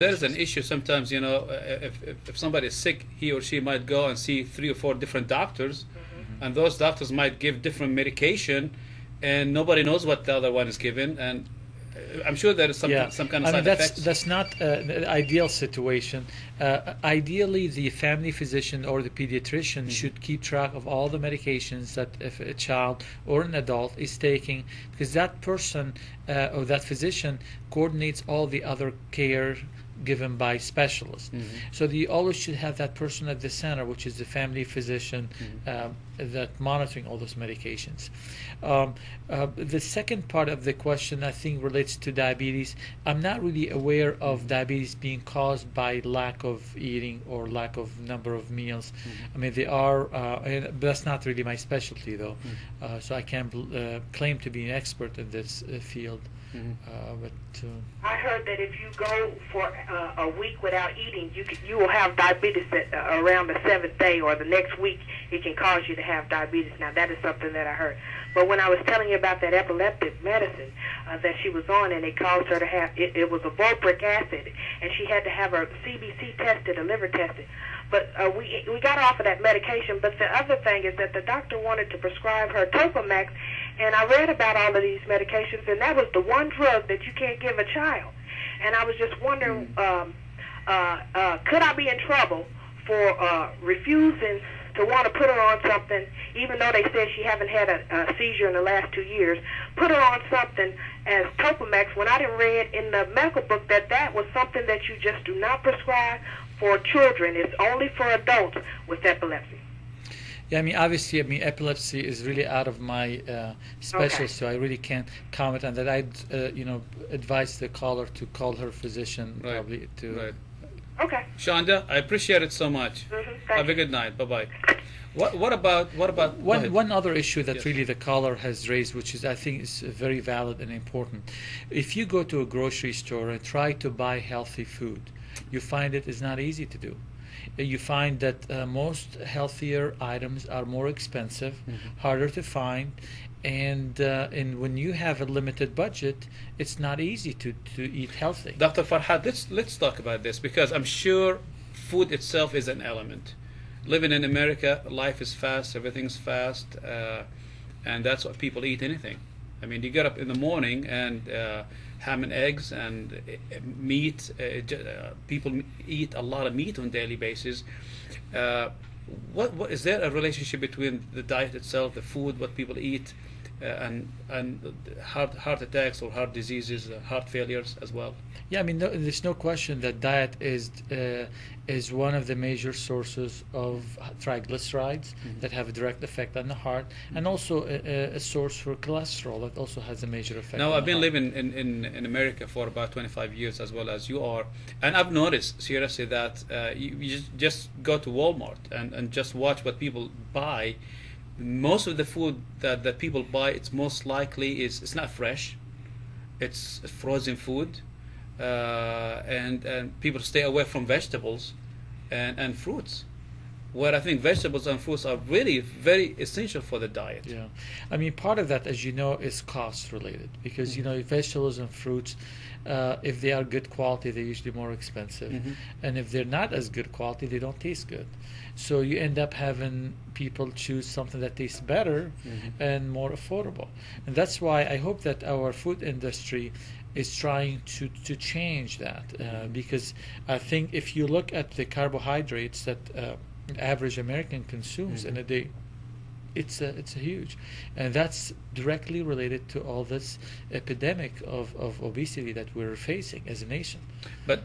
There's an issue sometimes, you know, if somebody is sick, he or she might go and see 3 or 4 different doctors, and those doctors might give different medication, and nobody knows what the other one is given, and I'm sure there is some kind of side effects. That's not the ideal situation. Ideally, the family physician or the pediatrician should keep track of all the medications that if a child or an adult is taking, because that person or that physician coordinates all the other care given by specialists. So you always should have that person at the center, which is the family physician, that monitoring all those medications. The second part of the question, I think, relates to diabetes. I'm not really aware of diabetes being caused by lack of eating or lack of number of meals. I mean, they are, and that's not really my specialty, though. So I can't claim to be an expert in this field. I heard that if you go for a week without eating, you will have diabetes around the 7th day, or the next week it can cause you to have diabetes. Now, that is something that I heard. But when I was telling you about that epileptic medicine that she was on, and it caused her to have, it was a valproic acid, and she had to have her CBC tested, her liver tested. But we got off of that medication. But the other thing is that the doctor wanted to prescribe her Topamax, and I read about all of these medications, and that was the one drug that you can't give a child. And I was just wondering, could I be in trouble for refusing to want to put her on something, even though they said she haven't had a seizure in the last 2 years, put her on something as Topamax, when I didn't read in the medical book that that was something that you just do not prescribe for children. It's only for adults with epilepsy. Yeah, I mean, obviously, epilepsy is really out of my specialty, so I really can't comment on that. I'd, advise the caller to call her physician, probably, to... Right. Okay. Shonda, I appreciate it so much. Have a good night. Bye-bye. What about one other issue that really the caller has raised, which is, I think, is very valid and important. If you go to a grocery store and try to buy healthy food, you find it is not easy to do. You find that most healthier items are more expensive, harder to find, and when you have a limited budget, it's not easy to eat healthy. Dr. Farhat, let's talk about this, because I'm sure food itself is an element. Living in America, life is fast, everything's fast, and that's what people eat, anything. I mean, you get up in the morning and ham and eggs and meat. People eat a lot of meat on a daily basis. What is there a relationship between the diet itself, the food, what people eat, and heart attacks or heart diseases, heart failures as well? Yeah, I mean, there's no question that diet is one of the major sources of triglycerides that have a direct effect on the heart, and also a source for cholesterol that also has a major effect. Now, on I've been the heart. living in America for about 25 years, as well as you are, and I've noticed seriously that you just go to Walmart and just watch what people buy. Most of the food that people buy, it's most likely it's not fresh, it's frozen food. And people stay away from vegetables and fruits, where I think vegetables and fruits are really very essential for the diet. Yeah, I mean, part of that, as you know, is cost related, because vegetables and fruits, if they are good quality, they're usually more expensive, and if they're not as good quality, they don't taste good. So you end up having people choose something that tastes better and more affordable, and that's why I hope that our food industry is trying to change that, because I think if you look at the carbohydrates that average American consumes in a day, it's a huge, and that's directly related to all this epidemic of obesity that we're facing as a nation. But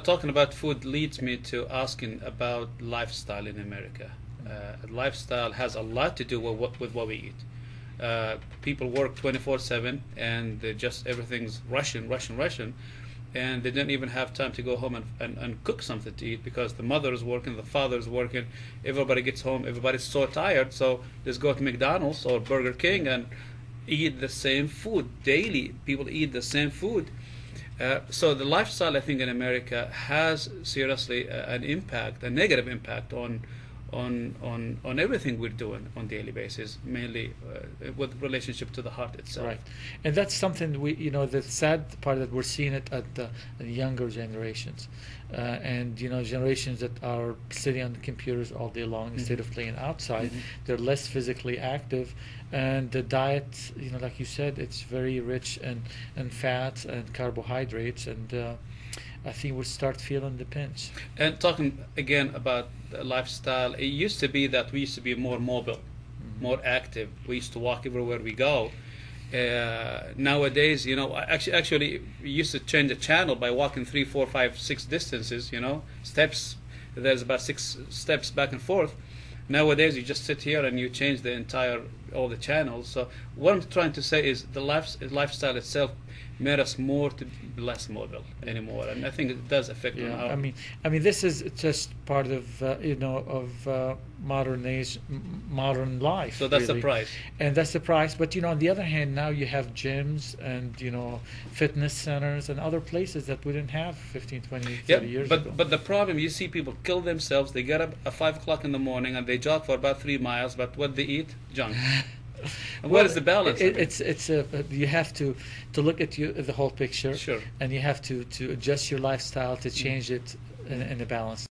talking about food leads me to asking about lifestyle in America. Lifestyle has a lot to do with what we eat. People work 24/7, and everything's rushing, and they don't even have time to go home and cook something to eat, because the mother is working, the father is working, everybody gets home, everybody's so tired, so just go to McDonald's or Burger King and eat the same food daily. People eat the same food. So the lifestyle, I think, in America has seriously an impact, a negative impact on everything we're doing on daily basis, mainly with relationship to the heart itself. Right, and that's something the sad part that we're seeing it at the younger generations, and generations that are sitting on the computers all day long instead of playing outside. They're less physically active, and the diet, like you said, it's very rich in fats and carbohydrates, and I think we'll start feeling the pinch. And talking again about lifestyle, it used to be that we used to be more mobile, more active. We used to walk everywhere we go. Nowadays, actually, we used to change the channel by walking 3, 4, 5, 6 distances. Steps. There's about 6 steps back and forth. Nowadays, you just sit here and you change all the channels. So what I'm trying to say is the lifestyle itself made us more to be less mobile anymore, and I think it does affect on our. I mean, this is just part of modern life. So that's really. the price. And that's the price. But on the other hand, now you have gyms and fitness centers and other places that we didn't have 15, 20, 30 years ago. But the problem, you see people kill themselves. They get up at 5 o'clock in the morning and they jog for about 3 miles. But what they eat, junk. And what is the balance? You have to look at the whole picture, Sure. And you have to adjust your lifestyle to change it in a balance.